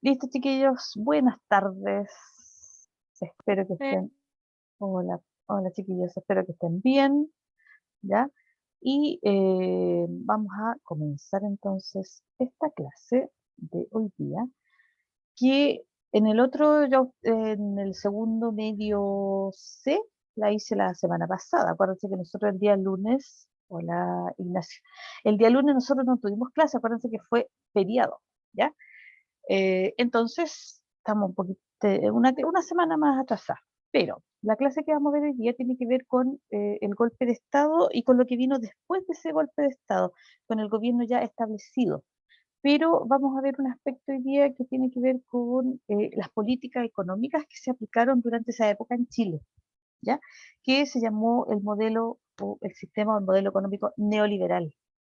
Listo, chiquillos, buenas tardes. Espero que Eh, estén, hola, hola chiquillos, espero que estén bien, ¿ya? Y vamos a comenzar entonces esta clase de hoy día, que en el otro, en el segundo medio C, la hice la semana pasada. Acuérdense que nosotros el día lunes, hola Ignacio, el día lunes nosotros no tuvimos clase, acuérdense que fue feriado, ¿ya? Entonces, estamos un poquito, una semana más atrasada. Pero la clase que vamos a ver hoy día tiene que ver con el golpe de Estado y con lo que vino después de ese golpe de Estado, con el gobierno ya establecido. Pero vamos a ver un aspecto hoy día que tiene que ver con las políticas económicas que se aplicaron durante esa época en Chile, ¿ya? Que se llamó el modelo o el sistema o el modelo económico neoliberal,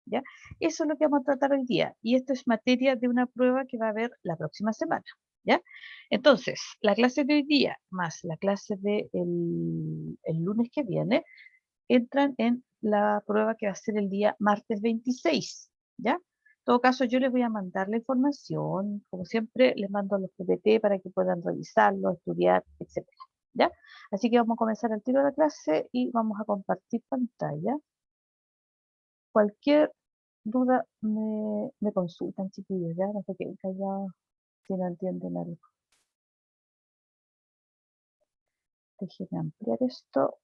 ¿ya? Eso es lo que vamos a tratar hoy día y esto es materia de una prueba que va a haber la próxima semana, ¿ya? Entonces, la clase de hoy día más la clase de el lunes que viene entran en la prueba que va a ser el día martes 26, ¿ya? En todo caso, yo les voy a mandar la información, como siempre, les mando los PPT para que puedan revisarlo, estudiar, etcétera, ¿ya? Así que vamos a comenzar el tiro de la clase y vamos a compartir pantalla. Cualquier duda me consultan, chiquillos, ¿ya? No se queden callados si no entienden algo. Déjenme ampliar esto.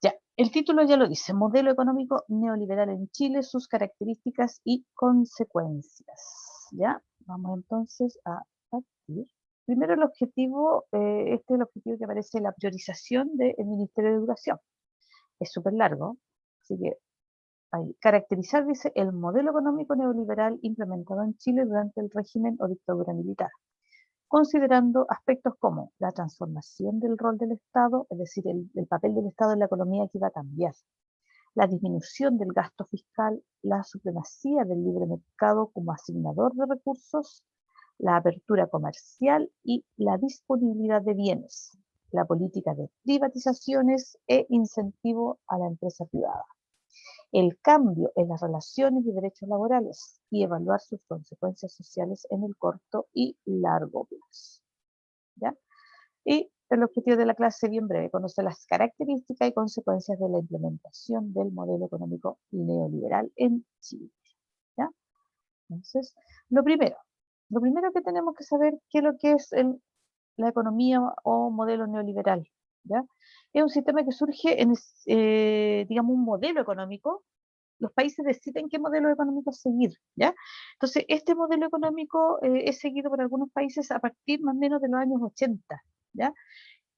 Ya, el título ya lo dice, Modelo económico neoliberal en Chile, sus características y consecuencias. Ya, vamos entonces a partir. Primero el objetivo, este es el objetivo que aparece en la priorización del Ministerio de Educación. Es súper largo, así que ahí. Caracterizar, dice, el modelo económico neoliberal implementado en Chile durante el régimen o dictadura militar, considerando aspectos como la transformación del rol del Estado, es decir, el papel del Estado en la economía que iba a cambiar, la disminución del gasto fiscal, la supremacía del libre mercado como asignador de recursos, la apertura comercial y la disponibilidad de bienes, la política de privatizaciones e incentivo a la empresa privada, el cambio en las relaciones y derechos laborales y evaluar sus consecuencias sociales en el corto y largo plazo. ¿Ya? Y el objetivo de la clase, bien breve, conocer las características y consecuencias de la implementación del modelo económico neoliberal en Chile. ¿Ya? Entonces, lo primero, lo primero que tenemos que saber qué es lo que es la economía o modelo neoliberal. ¿Ya? Es un sistema que surge en, digamos, un modelo económico. Los países deciden qué modelo económico seguir, ¿ya? Entonces, este modelo económico es seguido por algunos países a partir más o menos de los años 80, ¿ya?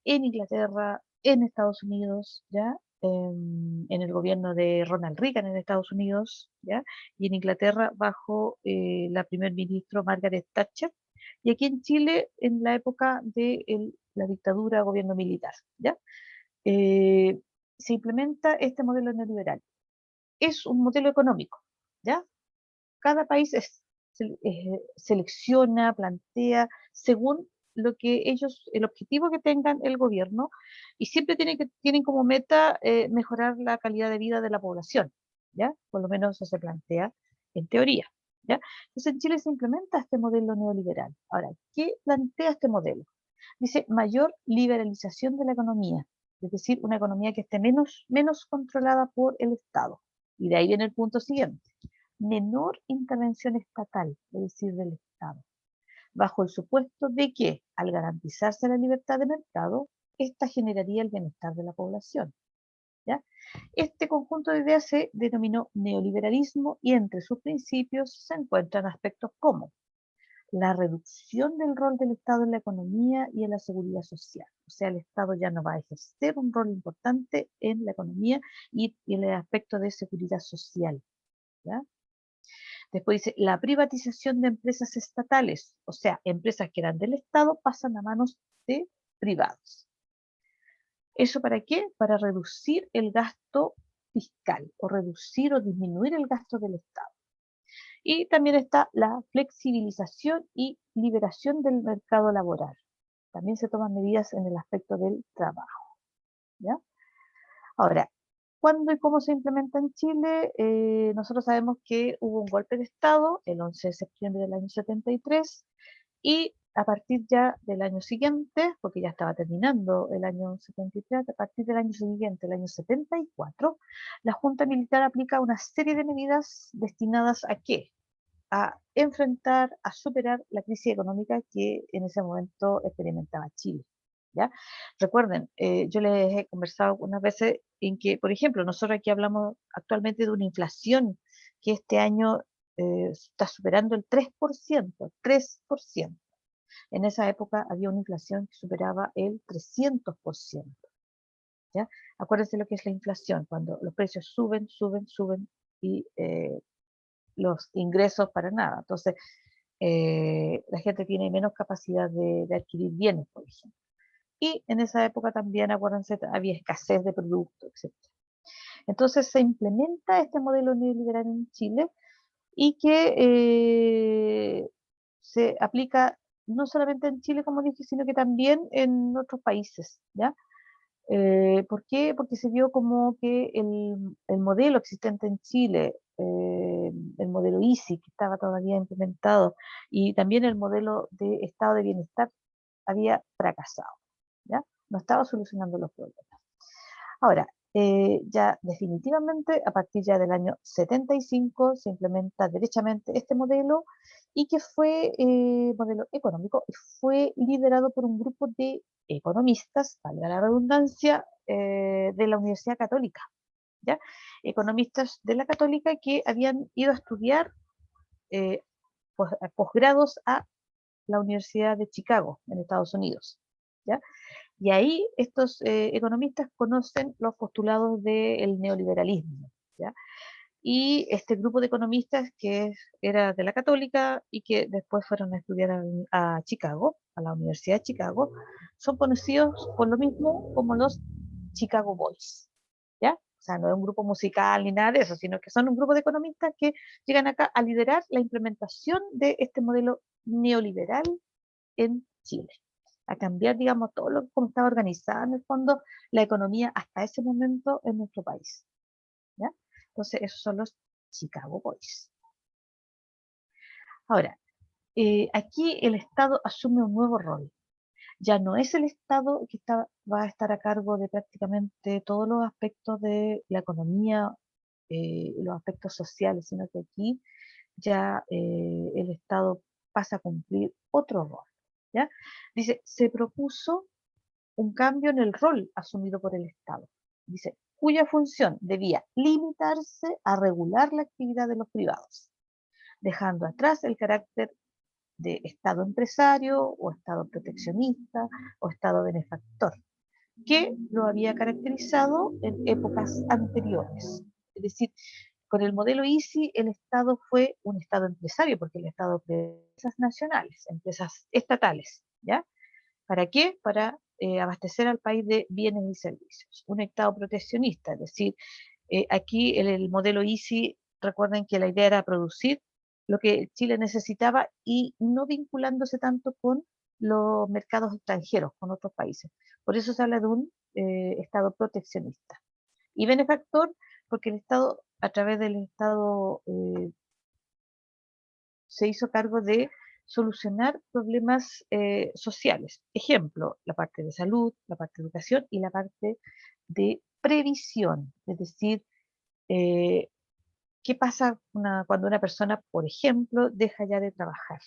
En Inglaterra, en Estados Unidos, ¿ya? En el gobierno de Ronald Reagan en Estados Unidos, ¿ya? Y en Inglaterra bajo la primer ministro Margaret Thatcher, y aquí en Chile en la época de la dictadura, gobierno militar, ¿ya? Eh, Se implementa este modelo neoliberal. Es un modelo económico, ¿ya? Cada país selecciona, plantea según lo que ellos, el objetivo que tengan el gobierno, y siempre tienen como meta mejorar la calidad de vida de la población, ¿ya? Por lo menos eso se plantea en teoría, ¿ya? Entonces en Chile se implementa este modelo neoliberal. Ahora, ¿qué plantea este modelo? Dice mayor liberalización de la economía, es decir, una economía que esté menos controlada por el Estado. Y de ahí viene el punto siguiente, menor intervención estatal, es decir, del Estado, bajo el supuesto de que, al garantizarse la libertad de mercado, esta generaría el bienestar de la población. ¿Ya? Este conjunto de ideas se denominó neoliberalismo y entre sus principios se encuentran aspectos como la reducción del rol del Estado en la economía y en la seguridad social. O sea, el Estado ya no va a ejercer un rol importante en la economía y en el aspecto de seguridad social. ¿Ya? Después dice, la privatización de empresas estatales, o sea, empresas que eran del Estado pasan a manos de privados. ¿Eso para qué? Para reducir el gasto fiscal o reducir o disminuir el gasto del Estado. Y también está la flexibilización y liberación del mercado laboral. También se toman medidas en el aspecto del trabajo. ¿Ya? Ahora, ¿Cuándo y cómo se implementa en Chile? Nosotros sabemos que hubo un golpe de Estado el 11 de septiembre del año 73 y a partir ya del año siguiente, porque ya estaba terminando el año 73, a partir del año siguiente, el año 74, la Junta Militar aplica una serie de medidas destinadas ¿a qué? A enfrentar, a superar la crisis económica que en ese momento experimentaba Chile. ¿Ya? Recuerden, yo les he conversado algunas veces en que, por ejemplo, nosotros aquí hablamos actualmente de una inflación que este año está superando el 3%, 3%. En esa época había una inflación que superaba el 300%. ¿Ya? Acuérdense lo que es la inflación, cuando los precios suben, suben, suben y los ingresos para nada. Entonces, la gente tiene menos capacidad de adquirir bienes, por ejemplo. Y en esa época también, acuérdense, había escasez de productos, etc. Entonces se implementa este modelo neoliberal en Chile y que se aplica no solamente en Chile, como dije, sino que también en otros países, ¿ya? ¿Por qué? Porque se vio como que el modelo existente en Chile, el modelo ISI, que estaba todavía implementado, y también el modelo de estado de bienestar había fracasado, ¿ya? No estaba solucionando los problemas. Ahora, ya definitivamente a partir ya del año 75 se implementa derechamente este modelo y que fue modelo económico y fue liderado por un grupo de economistas, valga la redundancia, de la Universidad Católica, ¿ya? Economistas de la Católica que habían ido a estudiar eh, posgrados a la Universidad de Chicago, en Estados Unidos, ¿ya? Y ahí estos economistas conocen los postulados del neoliberalismo, ¿ya? Y este grupo de economistas era de la Católica y que después fueron a estudiar a Chicago, a la Universidad de Chicago, son conocidos por lo mismo como los Chicago Boys, ¿ya? O sea, no es un grupo musical ni nada de eso, sino que son un grupo de economistas que llegan acá a liderar la implementación de este modelo neoliberal en Chile, a cambiar, digamos, todo lo como estaba organizada en el fondo la economía hasta ese momento en nuestro país, ¿ya? Entonces, esos son los Chicago Boys. Ahora, aquí el Estado asume un nuevo rol. Ya no es el Estado que va a estar a cargo de prácticamente todos los aspectos de la economía, los aspectos sociales, sino que aquí ya el Estado pasa a cumplir otro rol, ¿ya? Dice, se propuso un cambio en el rol asumido por el Estado. Dice, cuya función debía limitarse a regular la actividad de los privados, dejando atrás el carácter de Estado empresario o Estado proteccionista o Estado benefactor, que lo había caracterizado en épocas anteriores. Es decir, con el modelo ISI el Estado fue un Estado empresario, porque el Estado creó empresas nacionales, empresas estatales, ¿ya? ¿Para qué? Para abastecer al país de bienes y servicios. Un Estado proteccionista, es decir, aquí el modelo ISI, recuerden que la idea era producir lo que Chile necesitaba y no vinculándose tanto con los mercados extranjeros, con otros países. Por eso se habla de un Estado proteccionista. Y benefactor, porque el Estado, a través del Estado, se hizo cargo de solucionar problemas sociales. Ejemplo, la parte de salud, la parte de educación y la parte de previsión. Es decir, eh, ¿qué pasa cuando una persona, por ejemplo, deja ya de trabajar?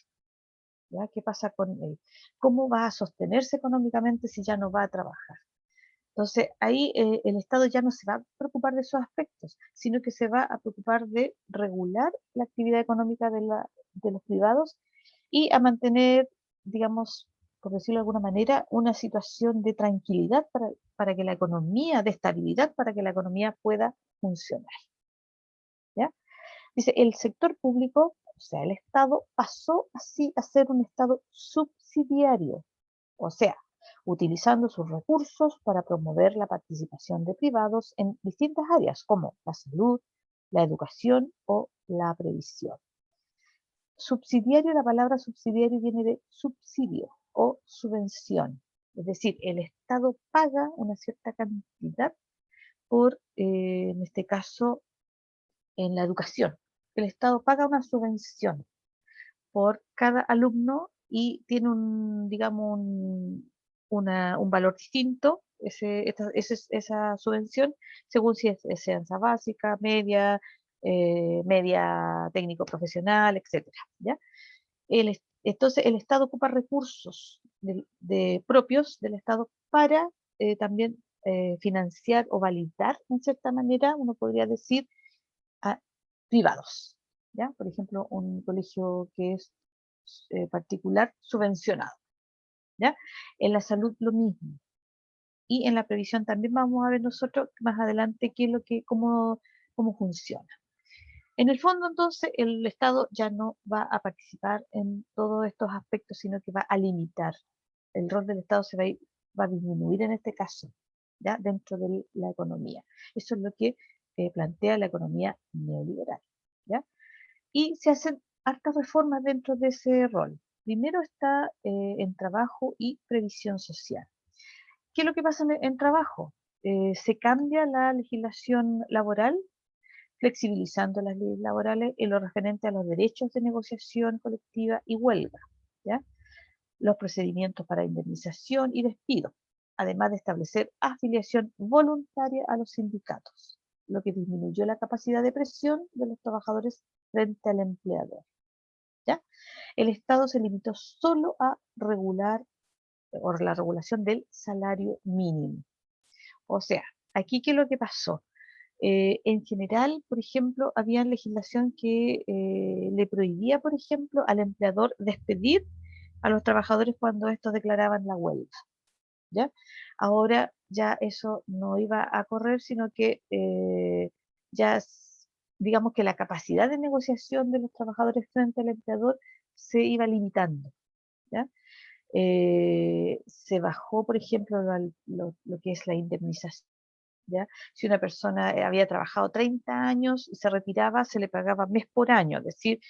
¿Ya? ¿Qué pasa con él? ¿Cómo va a sostenerse económicamente si ya no va a trabajar? Entonces, ahí el Estado ya no se va a preocupar de esos aspectos, sino que se va a preocupar de regular la actividad económica de los privados y a mantener, digamos, por decirlo de alguna manera, una situación de tranquilidad para que la economía, de estabilidad, para que la economía pueda funcionar, ¿ya? Dice, el sector público, o sea, el Estado, pasó así a ser un Estado subsidiario, o sea, utilizando sus recursos para promover la participación de privados en distintas áreas como la salud, la educación o la previsión. Subsidiario, la palabra subsidiario viene de subsidio o subvención, es decir, el Estado paga una cierta cantidad por, en este caso, en la educación. El Estado paga una subvención por cada alumno y tiene un, digamos, un valor distinto, esa subvención, según si es enseñanza básica, media, media técnico profesional, etcétera, ¿ya? Entonces, el Estado ocupa recursos propios del Estado para también financiar o validar, en cierta manera, uno podría decir, a privados, ¿ya? Por ejemplo, un colegio que es particular subvencionado, ¿ya? En la salud lo mismo. Y en la previsión también vamos a ver nosotros más adelante qué es cómo funciona. En el fondo, entonces, el Estado ya no va a participar en todos estos aspectos, sino que va a limitar. El rol del Estado va a disminuir en este caso, ¿ya? Dentro de la economía. Eso es lo que plantea la economía neoliberal, ¿ya? Y se hacen hartas reformas dentro de ese rol. Primero está en trabajo y previsión social. ¿Qué es lo que pasa en trabajo? Se cambia la legislación laboral, flexibilizando las leyes laborales en lo referente a los derechos de negociación colectiva y huelga, ¿ya? Los procedimientos para indemnización y despido, además de establecer afiliación voluntaria a los sindicatos, lo que disminuyó la capacidad de presión de los trabajadores frente al empleador, ¿ya? El Estado se limitó solo a regular o la regulación del salario mínimo. O sea, aquí, ¿qué es lo que pasó? En general, por ejemplo, había legislación que le prohibía, por ejemplo, al empleador despedir a los trabajadores cuando estos declaraban la huelga, ¿ya? Ahora ya eso no iba a correr, sino que digamos que la capacidad de negociación de los trabajadores frente al empleador se iba limitando, ¿ya? Se bajó, por ejemplo, lo que es la indemnización, ¿ya? Si una persona había trabajado 30 años y se retiraba, se le pagaba mes por año, es decir,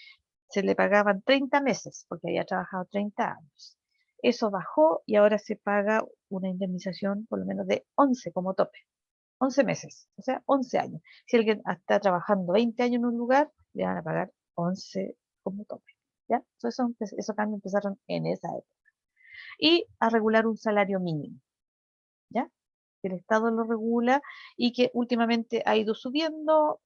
se le pagaban 30 meses porque había trabajado 30 años. Eso bajó y ahora se paga una indemnización por lo menos de 11 como tope, 11 meses, o sea, 11 años. Si alguien está trabajando 20 años en un lugar, le van a pagar 11 como tope, ¿ya? Entonces, esos cambios empezaron en esa época. Y a regular un salario mínimo, ¿ya? Que el Estado lo regula y que últimamente ha ido subiendo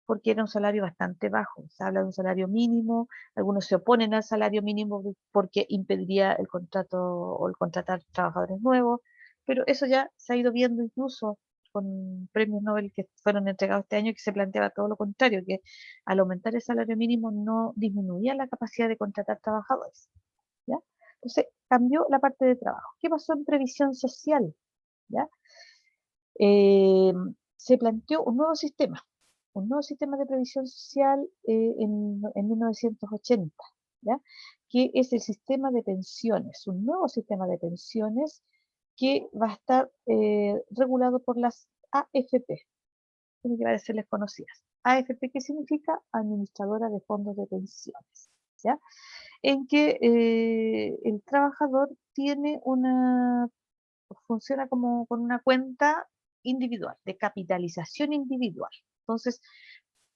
porque era un salario bastante bajo. Se habla de un salario mínimo, algunos se oponen al salario mínimo porque impediría el contrato o el contratar trabajadores nuevos, pero eso ya se ha ido viendo incluso con premios Nobel que fueron entregados este año, que se planteaba todo lo contrario, que al aumentar el salario mínimo no disminuía la capacidad de contratar trabajadores, ¿ya? Entonces cambió la parte de trabajo. ¿Qué pasó en previsión social? ¿Ya? Eh, Se planteó un nuevo sistema de previsión social en 1980, ¿ya? Que es el sistema de pensiones, un nuevo sistema de pensiones que va a estar regulado por las AFP, tiene que parecerles conocidas. AFP, ¿qué significa? Administradora de fondos de pensiones, ¿ya? En que el trabajador funciona como con una cuenta individual, de capitalización individual. Entonces,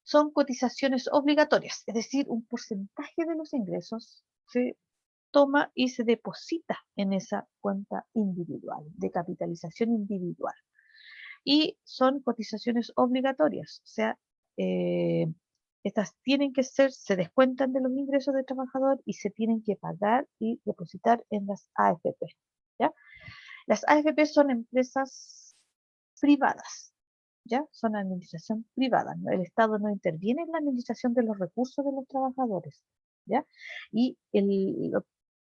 son cotizaciones obligatorias, es decir, un porcentaje de los ingresos se toma y se deposita en esa cuenta individual, de capitalización individual. Y son cotizaciones obligatorias, o sea, eh, estas tienen que se descuentan de los ingresos del trabajador y se tienen que pagar y depositar en las AFP, ¿ya? Las AFP son empresas privadas, ¿ya? Son administración privada, ¿no? El Estado no interviene en la administración de los recursos de los trabajadores, ¿ya? Y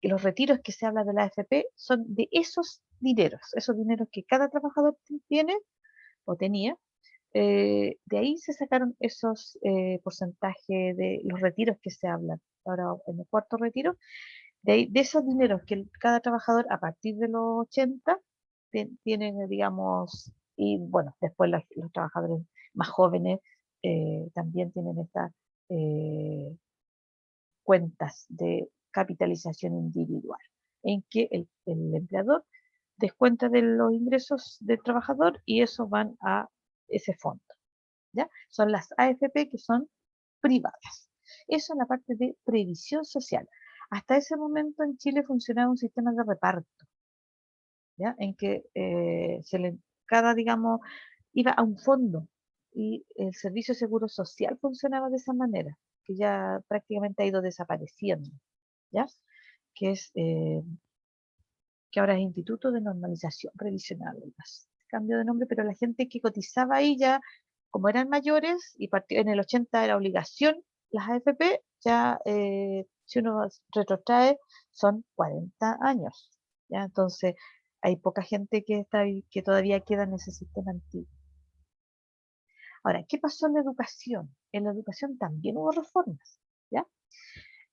los retiros que se habla de la AFP son de esos dineros que cada trabajador tiene o tenía, de ahí se sacaron esos porcentajes de los retiros que se hablan. Ahora, en el cuarto retiro, de esos dineros que cada trabajador a partir de los 80 tienen, digamos, y bueno, después los trabajadores más jóvenes también tienen estas eh, cuentas de capitalización individual, en que el empleador descuenta de los ingresos del trabajador y eso van a ese fondo, ¿ya? Son las AFP que son privadas. Eso en la parte de previsión social. Hasta ese momento en Chile funcionaba un sistema de reparto, ¿ya? En que cada, digamos, iba a un fondo y el Servicio de Seguro Social funcionaba de esa manera, que ya prácticamente ha ido desapareciendo, ¿ya? Que es que ahora es Instituto de Normalización Previsional, cambio de nombre, pero la gente que cotizaba ahí ya, como eran mayores, y en el 80 era obligación, las AFP, ya si uno retrotrae, son 40 años, ¿ya? Entonces, hay poca gente que, que todavía queda en ese sistema antiguo. Ahora, ¿qué pasó en la educación? En la educación también hubo reformas, ¿ya?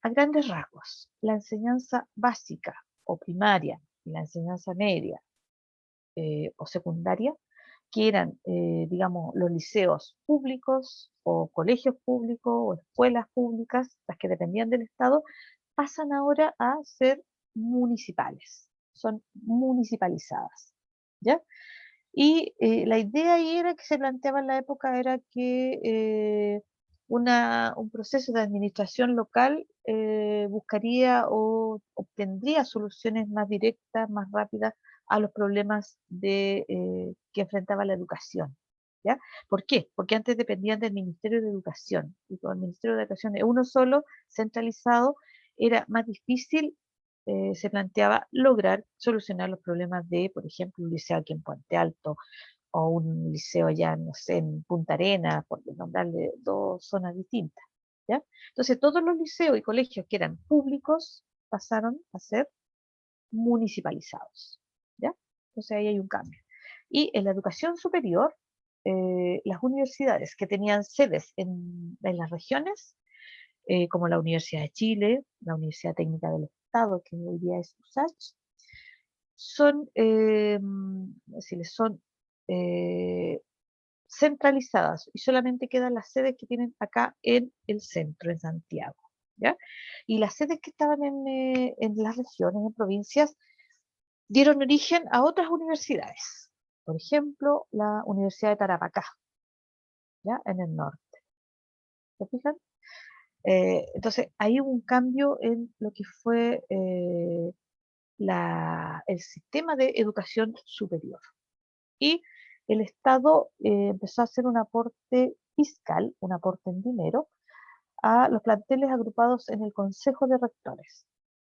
A grandes rasgos, la enseñanza básica o primaria y la enseñanza media o secundaria, que eran, digamos, los liceos públicos o colegios públicos o escuelas públicas, las que dependían del Estado, pasan ahora a ser municipales, son municipalizadas, ¿ya? Y la idea ahí era que se planteaba en la época era que un proceso de administración local buscaría o obtendría soluciones más directas, más rápidas a los problemas que enfrentaba la educación. ¿Ya? ¿Por qué? Porque antes dependían del Ministerio de Educación y con el Ministerio de Educación uno solo, centralizado, era más difícil se planteaba lograr solucionar los problemas de, por ejemplo, un liceo aquí en Puente Alto o un liceo allá, no sé, en Punta Arenas, por nombrarle dos zonas distintas, ¿ya? Entonces, todos los liceos y colegios que eran públicos pasaron a ser municipalizados, ¿ya? Entonces, ahí hay un cambio. Y en la educación superior, las universidades que tenían sedes en las regiones, como la Universidad de Chile, la Universidad Técnica del Estado, que hoy día es USACH, son, decirles, son centralizadas y solamente quedan las sedes que tienen acá en el centro, en Santiago, ¿ya? Y las sedes que estaban en las regiones, en provincias, dieron origen a otras universidades. Por ejemplo, la Universidad de Tarapacá, ¿ya? En el norte. ¿Se fijan? Entonces, ahí hubo un cambio en lo que fue el sistema de educación superior. Y el Estado empezó a hacer un aporte fiscal, un aporte en dinero, a los planteles agrupados en el Consejo de Rectores,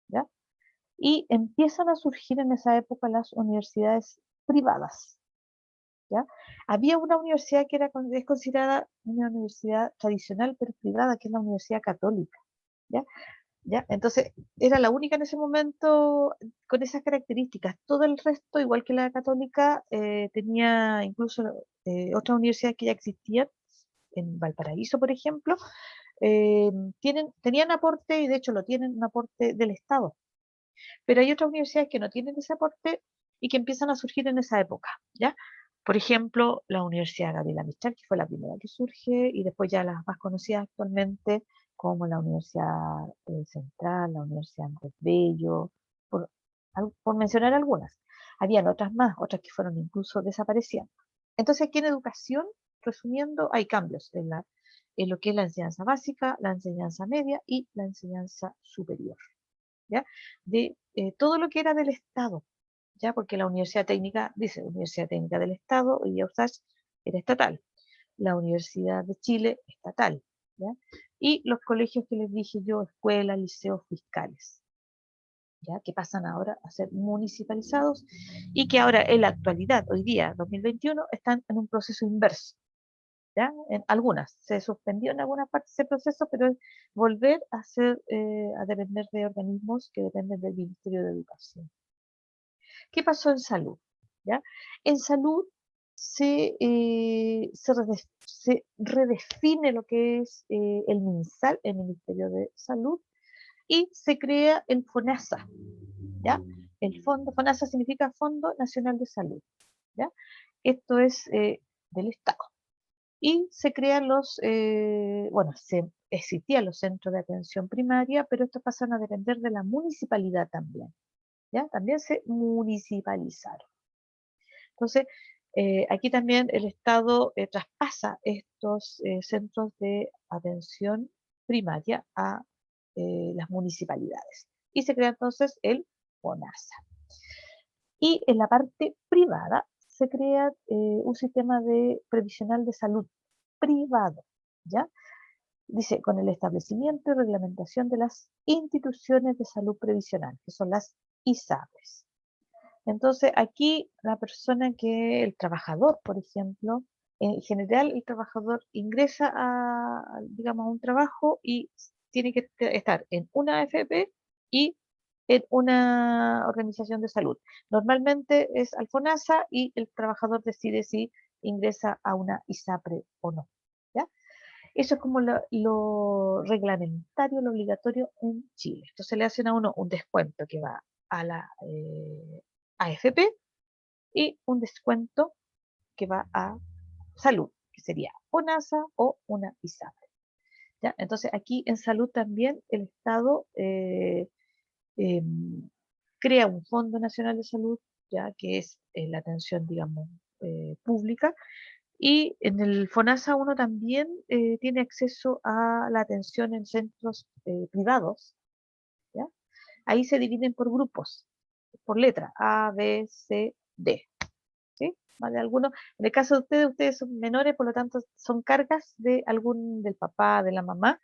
¿ya? Y empiezan a surgir en esa época las universidades privadas, ¿ya? Había una universidad que es considerada una universidad tradicional, pero privada, que es la Universidad Católica, ¿ya? ¿Ya? Entonces, era la única en ese momento con esas características. Todo el resto, igual que la católica, tenía incluso otras universidades que ya existían, en Valparaíso, por ejemplo, eh, tenían aporte y de hecho lo tienen un aporte del Estado. Pero hay otras universidades que no tienen ese aporte y que empiezan a surgir en esa época, ¿ya? Por ejemplo, la Universidad Gabriela Mistral, que fue la primera que surge, y después ya las más conocidas actualmente, como la Universidad Central, la Universidad Andrés Bello, por mencionar algunas. Habían otras más, otras que fueron incluso desapareciendo. Entonces, aquí en educación, resumiendo, hay cambios en lo que es la enseñanza básica, la enseñanza media y la enseñanza superior. ¿Ya? De todo lo que era del Estado, ¿ya? Porque la Universidad Técnica, dice Universidad Técnica del Estado, y USACH era estatal, la Universidad de Chile, estatal, ¿ya? Y los colegios que les dije yo, escuelas, liceos fiscales, ¿ya? Que pasan ahora a ser municipalizados y que ahora en la actualidad, hoy día, 2021, están en un proceso inverso. ¿Ya? En algunas, se suspendió en algunas partes ese proceso, pero es volver a a depender de organismos que dependen del Ministerio de Educación. ¿Qué pasó en salud? ¿Ya? En salud se redefine lo que es el MinSal, el Ministerio de Salud, y se crea el FONASA, ¿ya? El fondo, FONASA significa Fondo Nacional de Salud, ¿ya? Esto es del Estado. Y se crean existían los centros de atención primaria, pero estos pasan a depender de la municipalidad también, ¿ya? También se municipalizaron. Entonces, aquí también el Estado traspasa estos centros de atención primaria a las municipalidades. Y se crea entonces el FONASA. Y en la parte privada se crea un sistema previsional de salud privado, ¿ya? Dice, con el establecimiento y reglamentación de las instituciones de salud previsional, que son las ISAPRES. Entonces, aquí la persona el trabajador, por ejemplo, en general el trabajador ingresa digamos, a un trabajo y tiene que estar en una AFP y en una organización de salud. Normalmente es al FONASA y el trabajador decide si ingresa a una ISAPRE o no. ¿Ya? Eso es como lo reglamentario, lo obligatorio en Chile. Entonces le hacen a uno un descuento que va a la AFP y un descuento que va a salud, que sería FONASA o una ISAPRE. ¿Ya? Entonces aquí en salud también el Estado eh, crea un Fondo Nacional de Salud, ya que es la atención, digamos, pública, y en el FONASA uno también tiene acceso a la atención en centros privados, ¿ya? Ahí se dividen por grupos, por letra, A, B, C, D, ¿sí? ¿Vale? Algunos, en el caso de ustedes son menores, por lo tanto son cargas del papá, de la mamá,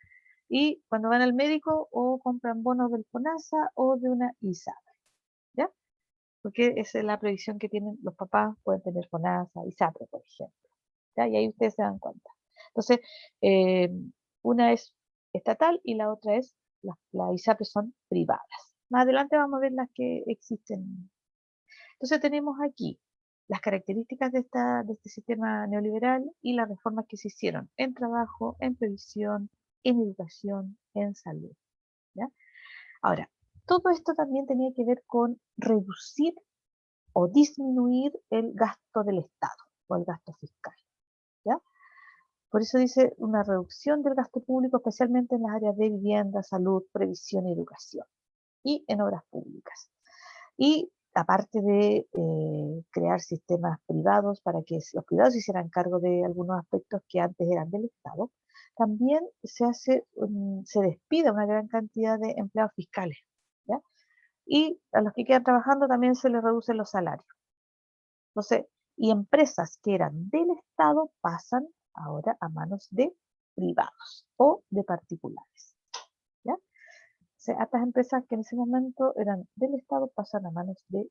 y cuando van al médico o compran bonos del FONASA o de una ISAPRE, ¿ya? Porque esa es la previsión que tienen los papás, pueden tener FONASA, ISAPRE, por ejemplo, ¿ya? Y ahí ustedes se dan cuenta. Entonces, eh, una es estatal y la otra es, las ISAPRE son privadas. Más adelante vamos a ver las que existen. Entonces tenemos aquí las características de este sistema neoliberal y las reformas que se hicieron en trabajo, en previsión, en educación, en salud, ¿ya? Ahora, todo esto también tenía que ver con reducir o disminuir el gasto del Estado o el gasto fiscal, ¿ya? Por eso dice una reducción del gasto público, especialmente en las áreas de vivienda, salud, previsión y educación, y en obras públicas. Y aparte de crear sistemas privados para que los privados se hicieran cargo de algunos aspectos que antes eran del Estado, también se despide una gran cantidad de empleados fiscales, ¿ya? Y a los que quedan trabajando también se les reducen los salarios. Entonces, y empresas que eran del Estado pasan ahora a manos de privados o de particulares, ¿ya? O sea, estas empresas que en ese momento eran del Estado pasan a manos de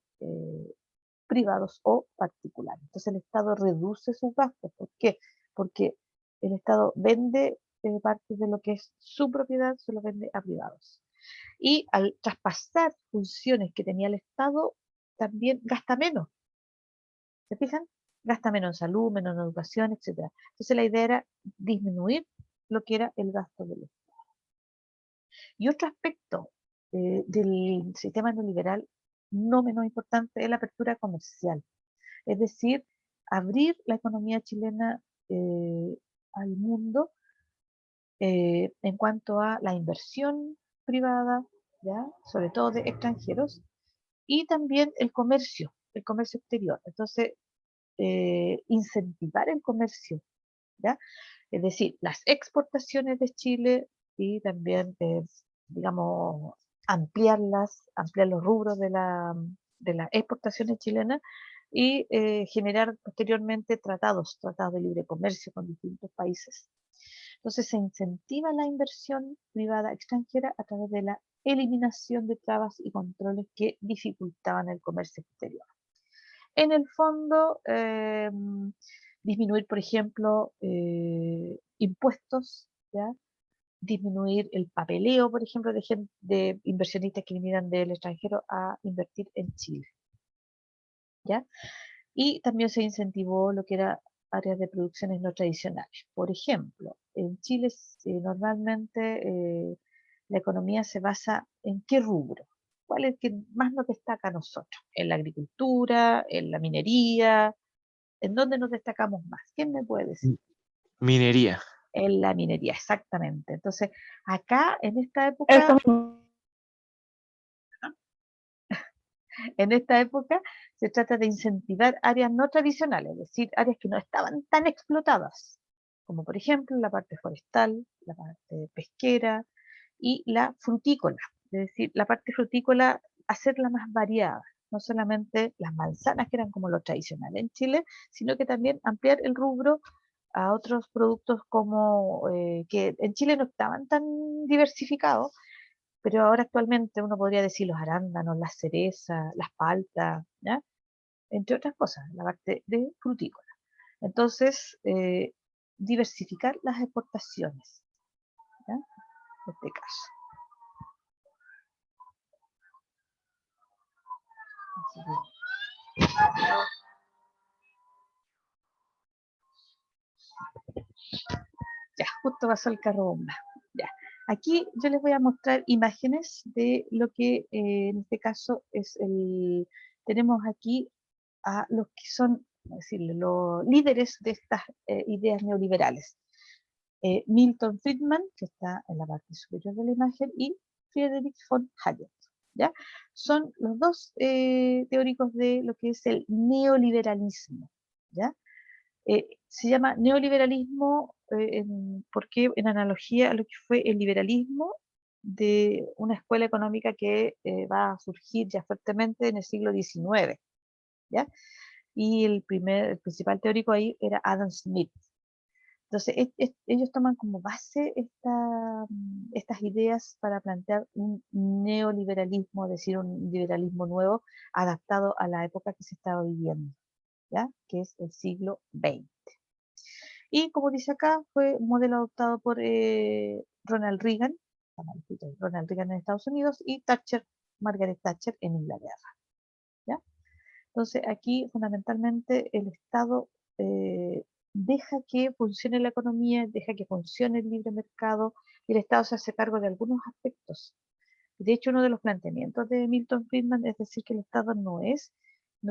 privados o particulares. Entonces el Estado reduce sus gastos. ¿Por qué? Porque el Estado vende parte de lo que es su propiedad, se lo vende a privados. Y al traspasar funciones que tenía el Estado, también gasta menos. ¿Se fijan? Gasta menos en salud, menos en educación, etc. Entonces la idea era disminuir lo que era el gasto del Estado. Y otro aspecto del sistema neoliberal, no menos importante, es la apertura comercial. Es decir, abrir la economía chilena al mundo en cuanto a la inversión privada, ¿ya? Sobre todo de extranjeros, y también el comercio exterior. Entonces, incentivar el comercio, ¿ya? Es decir, las exportaciones de Chile y también, digamos, ampliar los rubros de las exportaciones chilenas y generar posteriormente tratados de libre comercio con distintos países. Entonces se incentiva la inversión privada extranjera a través de la eliminación de trabas y controles que dificultaban el comercio exterior. En el fondo, disminuir, por ejemplo, impuestos, ¿ya? Disminuir el papeleo, por ejemplo, de inversionistas que vinieran del extranjero a invertir en Chile, ¿ya? Y también se incentivó lo que era áreas de producciones no tradicionales. Por ejemplo, en Chile normalmente la economía se basa en qué rubro, cuál es el que más nos destaca a nosotros, en la agricultura, en la minería, ¿en dónde nos destacamos más? ¿Quién me puede decir? Minería. En la minería, exactamente. Entonces, acá en esta Eso época, mismo. En esta época se trata de incentivar áreas no tradicionales, es decir, áreas que no estaban tan explotadas, como por ejemplo la parte forestal, la parte pesquera y la frutícola. Es decir, la parte frutícola hacerla más variada, no solamente las manzanas que eran como lo tradicional en Chile, sino que también ampliar el rubro a otros productos como que en Chile no estaban tan diversificados, pero ahora actualmente uno podría decir los arándanos, las cerezas, las paltas, ¿ya? Entre otras cosas, la parte de frutícola. Entonces, diversificar las exportaciones, ¿ya? En este caso. Ya, justo pasó el carro bomba. Ya. Aquí yo les voy a mostrar imágenes de lo que en este caso es el... Tenemos aquí a los que son, decirle, los líderes de estas ideas neoliberales. Milton Friedman, que está en la parte superior de la imagen, y Friedrich von Hayek. ¿Ya? Son los dos teóricos de lo que es el neoliberalismo. ¿Ya? Se llama neoliberalismo porque en analogía a lo que fue el liberalismo de una escuela económica que va a surgir ya fuertemente en el siglo XIX. ¿Ya? Y el principal teórico ahí era Adam Smith. Entonces, ellos toman como base estas ideas para plantear un neoliberalismo, es decir, un liberalismo nuevo adaptado a la época que se estaba viviendo, ¿ya? Que es el siglo XX. Y como dice acá, fue un modelo adoptado por Ronald Reagan, Ronald Reagan en Estados Unidos y Thatcher, Margaret Thatcher en Inglaterra, ¿ya? Entonces, aquí fundamentalmente el Estado deja que funcione la economía, deja que funcione el libre mercado y el Estado se hace cargo de algunos aspectos. De hecho, uno de los planteamientos de Milton Friedman es decir que el Estado no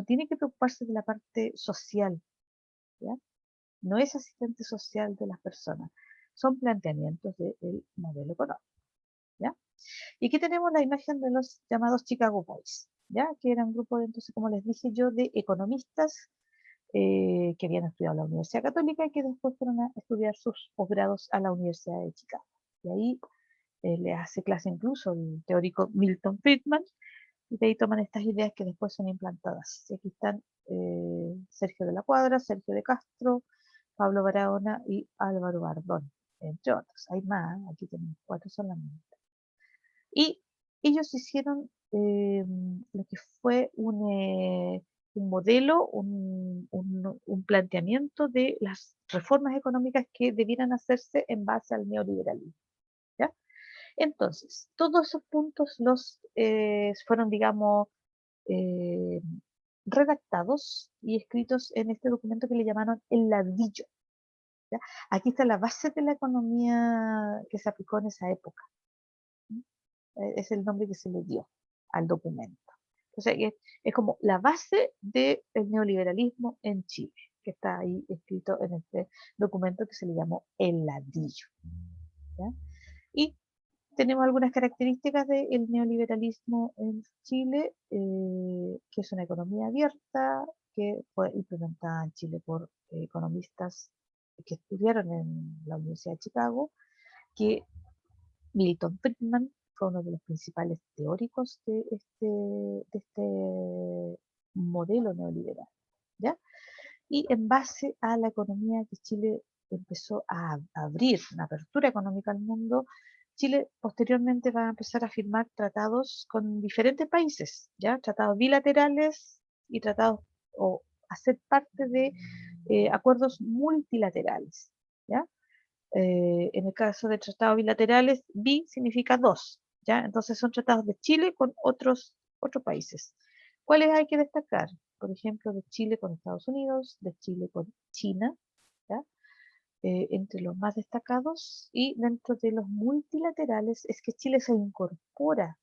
tiene que preocuparse de la parte social, ¿ya? No es asistente social de las personas. Son planteamientos del modelo económico, ¿ya? Y aquí tenemos la imagen de los llamados Chicago Boys, ¿ya? Que eran un grupo, entonces, como les dije yo, de economistas que habían estudiado en la Universidad Católica y que después fueron a estudiar sus posgrados a la Universidad de Chicago. Y ahí le hace clase incluso el teórico Milton Friedman, y de ahí toman estas ideas que después son implantadas. Y aquí están Sergio de la Cuadra, Sergio de Castro, Pablo Barahona y Álvaro Bardón, entre otros. Hay más, aquí tenemos 4 solamente. Y ellos hicieron lo que fue un modelo, un planteamiento de las reformas económicas que debieran hacerse en base al neoliberalismo. ¿Ya? Entonces, todos esos puntos los fueron, digamos, eh, redactados y escritos en este documento que le llamaron el ladrillo. ¿Ya? Aquí está la base de la economía que se aplicó en esa época. Es el nombre que se le dio al documento. Entonces, es como la base del neoliberalismo en Chile, que está ahí escrito en este documento que se le llamó El Ladrillo. ¿Ya? Y tenemos algunas características del neoliberalismo en Chile, que es una economía abierta, que fue implementada en Chile por economistas que estudiaron en la Universidad de Chicago, que Milton Friedman fue uno de los principales teóricos de este modelo neoliberal, ¿ya? Y en base a la economía que Chile empezó a abrir, una apertura económica al mundo, Chile posteriormente va a empezar a firmar tratados con diferentes países, ¿ya? Tratados bilaterales y tratados o hacer parte de acuerdos multilaterales, ¿ya? En el caso de tratados bilaterales, bi significa dos, ¿ya? Entonces son tratados de Chile con otros países. ¿Cuáles hay que destacar? Por ejemplo, de Chile con Estados Unidos, de Chile con China, ¿ya? Entre los más destacados y dentro de los multilaterales es que Chile se incorpora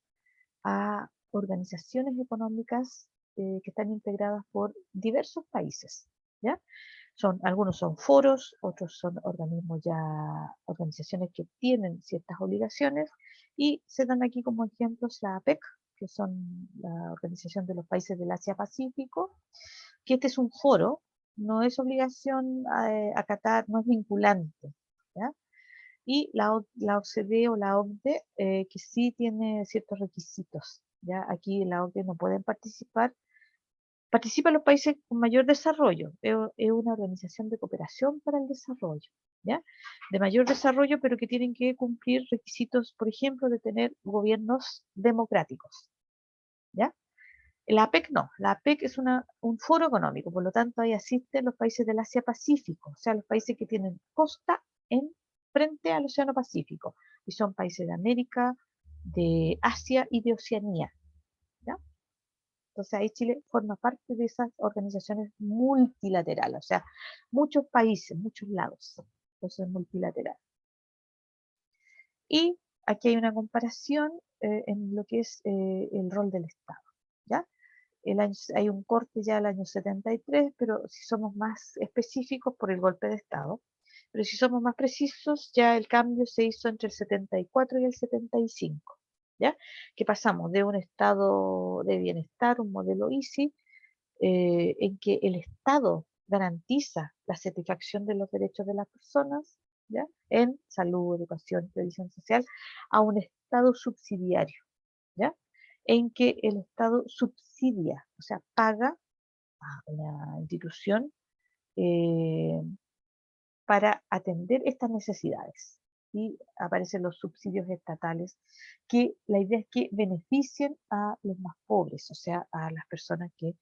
a organizaciones económicas que están integradas por diversos países, ¿ya? Algunos son foros, otros son organismos ya, organizaciones que tienen ciertas obligaciones y se dan aquí como ejemplos la APEC, que son la Organización de los Países del Asia-Pacífico, que este es un foro, no es obligación acatar, no es vinculante, ¿ya? Y la OCDE o la OCDE, que sí tiene ciertos requisitos, ¿ya? Aquí en la OCDE no pueden participar. Participan los países con mayor desarrollo. Es una organización de cooperación para el desarrollo, ¿ya? De mayor desarrollo, pero que tienen que cumplir requisitos, por ejemplo, de tener gobiernos democráticos, ¿ya? La APEC no. La APEC es un foro económico, por lo tanto ahí asisten los países del Asia-Pacífico, o sea, los países que tienen costa en frente al Océano Pacífico, y son países de América, de Asia y de Oceanía, ¿ya? Entonces ahí Chile forma parte de esas organizaciones multilaterales, o sea, muchos países, muchos lados. Entonces es multilateral. Y aquí hay una comparación en lo que es el rol del Estado, ¿ya? Hay un corte ya al año 73, pero si somos más específicos por el golpe de Estado, pero si somos más precisos, ya el cambio se hizo entre el 74 y el 75, ¿ya? Que pasamos de un estado de bienestar, un modelo easy, en que el Estado garantiza la satisfacción de los derechos de las personas, ¿ya? En salud, educación, previsión social, a un Estado subsidiario, ¿ya? En que el Estado subsidia, o sea, paga a una institución eh, para atender estas necesidades. Y aparecen los subsidios estatales, que la idea es que beneficien a los más pobres, o sea, a las personas que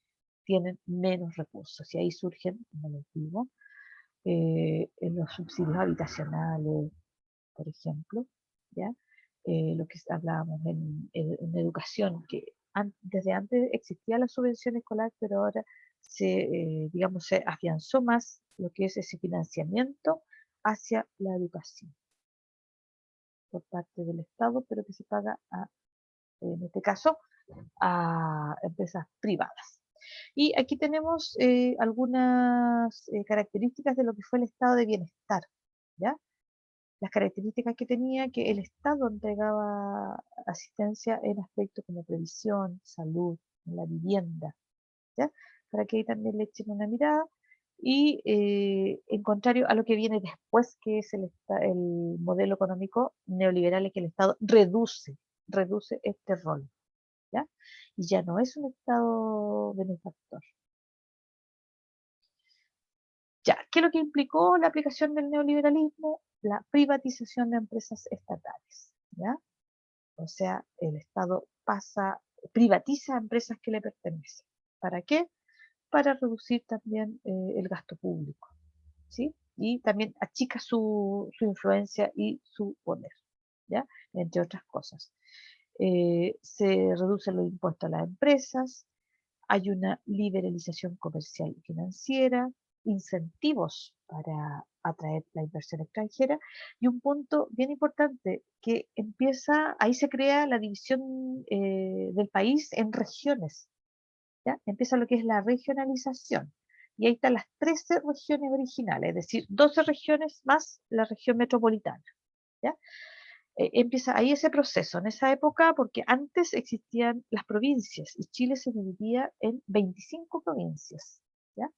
tienen menos recursos. Y ahí surgen, como les digo, en los subsidios habitacionales, por ejemplo, ¿ya? Lo que hablábamos en educación, que desde antes existía la subvención escolar, pero ahora digamos, se afianzó más lo que es ese financiamiento hacia la educación por parte del Estado, pero que se paga, en este caso, a empresas privadas. Y aquí tenemos algunas características de lo que fue el estado de bienestar, ¿ya? Las características que tenía, que el Estado entregaba asistencia en aspectos como previsión, salud, en la vivienda, ¿ya? Para que ahí también le echen una mirada. Y en contrario a lo que viene después, que es el modelo económico neoliberal, en que el Estado reduce este rol, ¿ya? Y ya no es un Estado benefactor. Ya, ¿qué es lo que implicó la aplicación del neoliberalismo? La privatización de empresas estatales, ¿ya? O sea, el Estado privatiza empresas que le pertenecen. ¿Para qué? Para reducir también el gasto público, ¿sí? Y también achica su influencia y su poder, ¿ya? Entre otras cosas. Se reducen los impuestos a las empresas, hay una liberalización comercial y financiera, incentivos para atraer la inversión extranjera y un punto bien importante que ahí se crea la división del país en regiones, ¿ya? Empieza lo que es la regionalización. Y ahí están las 13 regiones originales, es decir, 12 regiones más la región metropolitana, ¿ya? Empieza ahí ese proceso, en esa época, porque antes existían las provincias y Chile se dividía en 25 provincias, ¿ya?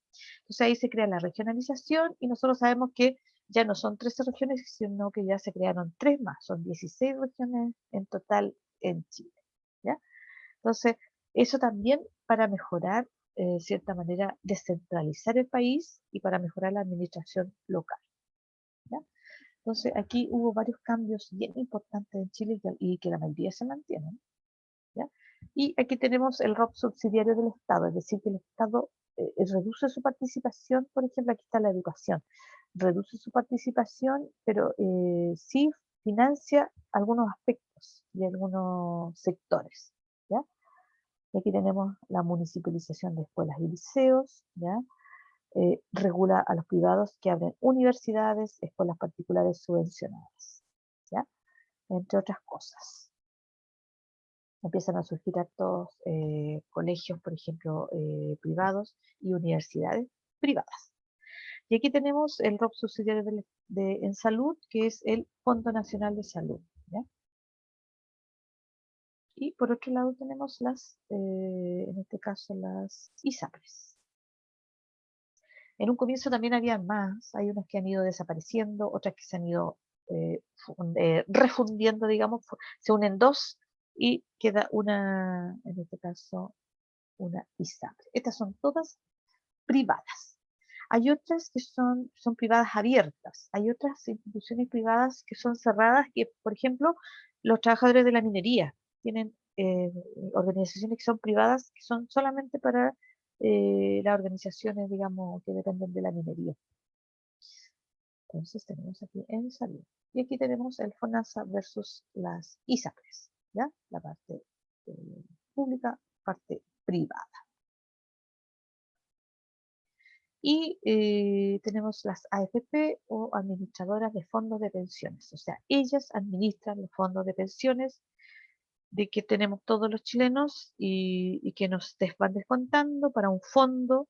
Entonces ahí se crea la regionalización y nosotros sabemos que ya no son 13 regiones, sino que ya se crearon 3 más, son 16 regiones en total en Chile, ¿ya? Entonces, eso también para mejorar, de cierta manera, descentralizar el país y para mejorar la administración local, ¿ya? Entonces, aquí hubo varios cambios bien importantes en Chile y que la mayoría se mantienen, ¿ya? Y aquí tenemos el rol subsidiario del Estado, es decir, que el Estado reduce su participación, por ejemplo, aquí está la educación, reduce su participación, pero sí financia algunos aspectos y algunos sectores, ¿ya? Y aquí tenemos la municipalización de escuelas y liceos, ¿ya? Regula a los privados que abren universidades, escuelas particulares subvencionadas, ¿ya? Entre otras cosas. Empiezan a surgir hartos colegios, por ejemplo, privados y universidades privadas. Y aquí tenemos el rol subsidiario en salud, que es el Fondo Nacional de Salud, ¿ya? Y por otro lado tenemos en este caso las ISAPRES. En un comienzo también había más, hay unas que han ido desapareciendo, otras que se han ido refundiendo, digamos, se unen dos y queda una, en este caso, una ISAPRE. Estas son todas privadas. Hay otras que son privadas abiertas, hay otras instituciones privadas que son cerradas, que por ejemplo los trabajadores de la minería tienen organizaciones que son privadas, que son solamente para las organizaciones, digamos, que dependen de la minería. Entonces tenemos aquí en salud. Y aquí tenemos el FONASA versus las ISAPRES, ¿ya? La parte pública, parte privada. Y tenemos las AFP o administradoras de fondos de pensiones. O sea, ellas administran los fondos de pensiones de que tenemos todos los chilenos y que nos van descontando para un fondo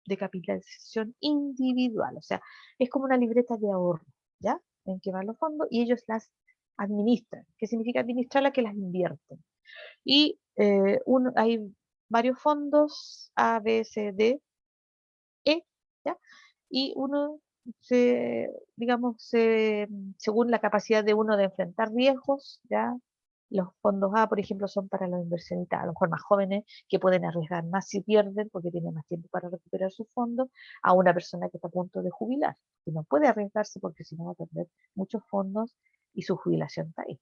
de capitalización individual. O sea, es como una libreta de ahorro, ¿ya? En que van los fondos y ellos las administran. ¿Qué significa administrarla? Que las invierten. Y hay varios fondos A, B, C, D, E, ¿ya? Y uno digamos, según la capacidad de uno de enfrentar riesgos, ¿ya? Los fondos A, por ejemplo, son para los inversionistas, a lo mejor más jóvenes, que pueden arriesgar más si pierden, porque tienen más tiempo para recuperar sus fondos, a una persona que está a punto de jubilar, que no puede arriesgarse porque si no va a perder muchos fondos y su jubilación está ahí,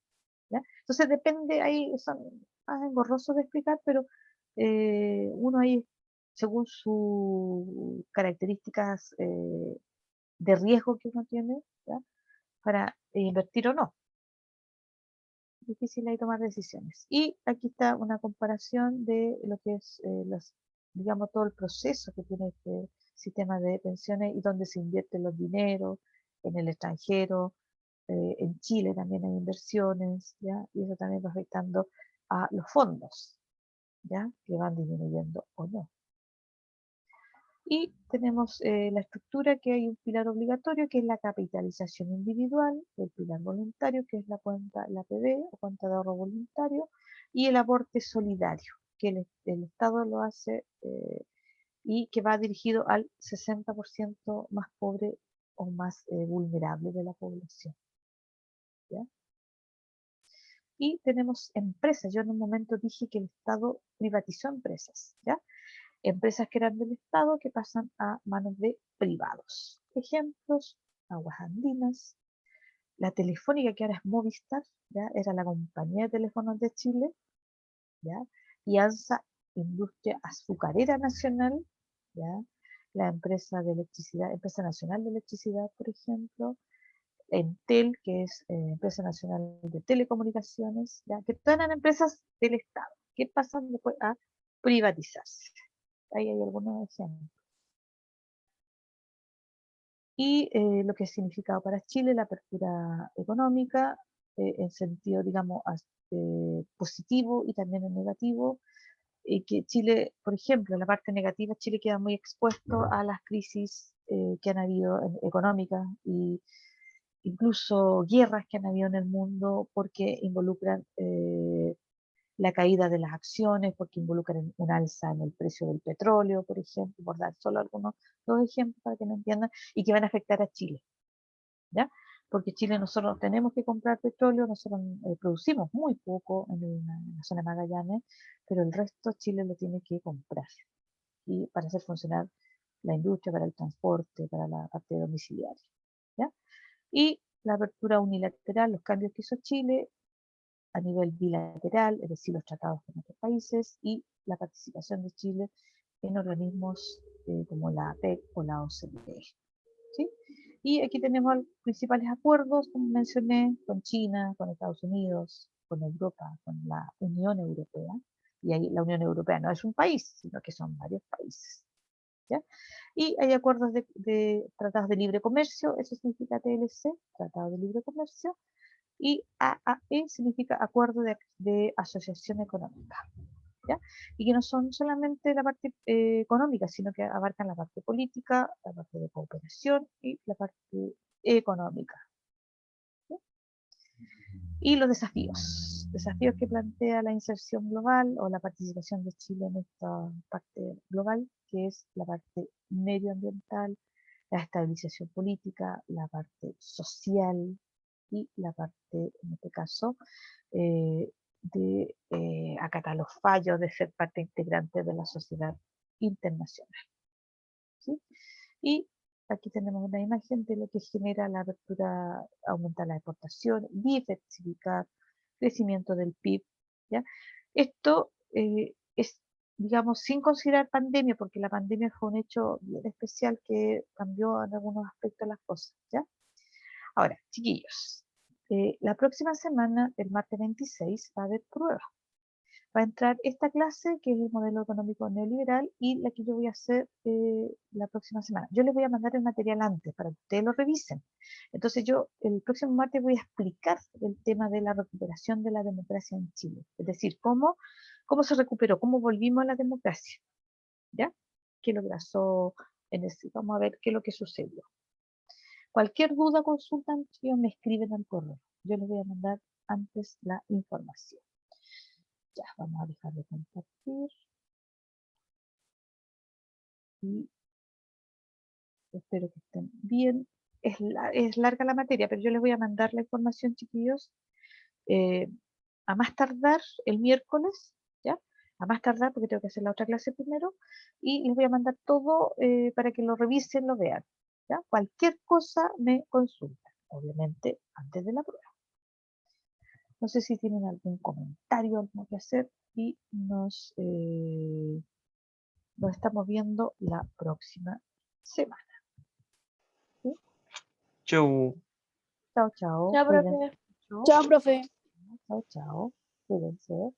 ¿ya? Entonces depende, ahí son más engorrosos de explicar, pero uno ahí, según sus características de riesgo que uno tiene, ¿ya? Para invertir o no. Difícil ahí tomar decisiones. Y aquí está una comparación de lo que es, digamos, todo el proceso que tiene este sistema de pensiones y dónde se invierten los dineros, en el extranjero, en Chile también hay inversiones, ¿ya? Y eso también va afectando a los fondos, ¿ya? Que van disminuyendo o no. Y tenemos la estructura, que hay un pilar obligatorio, que es la capitalización individual, el pilar voluntario, que es la cuenta, la APB o cuenta de ahorro voluntario, y el aporte solidario, que el Estado lo hace y que va dirigido al 60% más pobre o más vulnerable de la población, ¿ya? Y tenemos empresas. Yo en un momento dije que el Estado privatizó empresas, ¿ya? Empresas que eran del Estado que pasan a manos de privados. Ejemplos: Aguas Andinas, la Telefónica, que ahora es Movistar, ¿ya? Era la compañía de teléfonos de Chile, ¿ya? Y ANSA, Industria Azucarera Nacional, ¿ya? La empresa de electricidad, Empresa Nacional de Electricidad, por ejemplo, Entel, que es Empresa Nacional de Telecomunicaciones, ¿ya? Que todas eran empresas del Estado, que pasan después a privatizarse. Ahí hay algunos ejemplos. Y lo que ha significado para Chile la apertura económica, en sentido, digamos, positivo y también en negativo, y que Chile, por ejemplo, en la parte negativa, Chile queda muy expuesto a las crisis que han habido económicas y incluso guerras que han habido en el mundo, porque involucran la caída de las acciones, porque involucran un alza en el precio del petróleo, por ejemplo, por dar solo algunos dos ejemplos para que me entiendan, y que van a afectar a Chile, ¿ya? Porque Chile nosotros tenemos que comprar petróleo, nosotros producimos muy poco en la zona de Magallanes, pero el resto Chile lo tiene que comprar, y para hacer funcionar la industria, para el transporte, para la parte domiciliaria, ¿ya? Y la apertura unilateral, los cambios que hizo Chile a nivel bilateral, es decir, los tratados con otros países, y la participación de Chile en organismos como la APEC o la OCDE, ¿sí? Y aquí tenemos los principales acuerdos, como mencioné, con China, con Estados Unidos, con Europa, con la Unión Europea. Y ahí la Unión Europea no es un país, sino que son varios países, ¿ya? Y hay acuerdos de tratados de libre comercio, eso significa TLC, Tratado de Libre Comercio, y AAE significa Acuerdo de Asociación Económica, ¿ya? Y que no son solamente la parte económica, sino que abarcan la parte política, la parte de cooperación y la parte económica, ¿ya? Y los desafíos. Desafíos que plantea la inserción global o la participación de Chile en esta parte global, que es la parte medioambiental, la estabilización política, la parte social y la parte, en este caso, de acatar los fallos, de ser parte integrante de la sociedad internacional. ¿Sí? Y aquí tenemos una imagen de lo que genera la apertura, aumentar la exportación, diversificar, crecimiento del PIB. ¿Ya? Esto es, digamos, sin considerar pandemia, porque la pandemia fue un hecho bien especial que cambió en algunos aspectos las cosas. ¿Ya? Ahora, chiquillos, la próxima semana, el martes 26, va a haber pruebas. Va a entrar esta clase, que es el modelo económico neoliberal, y la que yo voy a hacer la próxima semana. Yo les voy a mandar el material antes para que ustedes lo revisen. Entonces yo el próximo martes voy a explicar el tema de la recuperación de la democracia en Chile. Es decir, cómo se recuperó, cómo volvimos a la democracia. ¿Ya? ¿Qué es lo que pasó en ese? Vamos a ver qué es lo que sucedió. Cualquier duda, consulta, me escriben al correo. Yo les voy a mandar antes la información. Ya, vamos a dejar de compartir. Y espero que estén bien. Es larga la materia, pero yo les voy a mandar la información, chiquillos, eh, a más tardar el miércoles, ¿ya? A más tardar, porque tengo que hacer la otra clase primero, y les voy a mandar todo para que lo revisen, lo vean, ¿ya? Cualquier cosa me consultan, obviamente, antes de la prueba. No sé si tienen algún comentario, algo que hacer, y nos estamos viendo la próxima semana. ¿Sí? Chau. Chao, chao. Chao, Cuídense profe. mucho. Chao, profe. Chao, chao. Cuídense.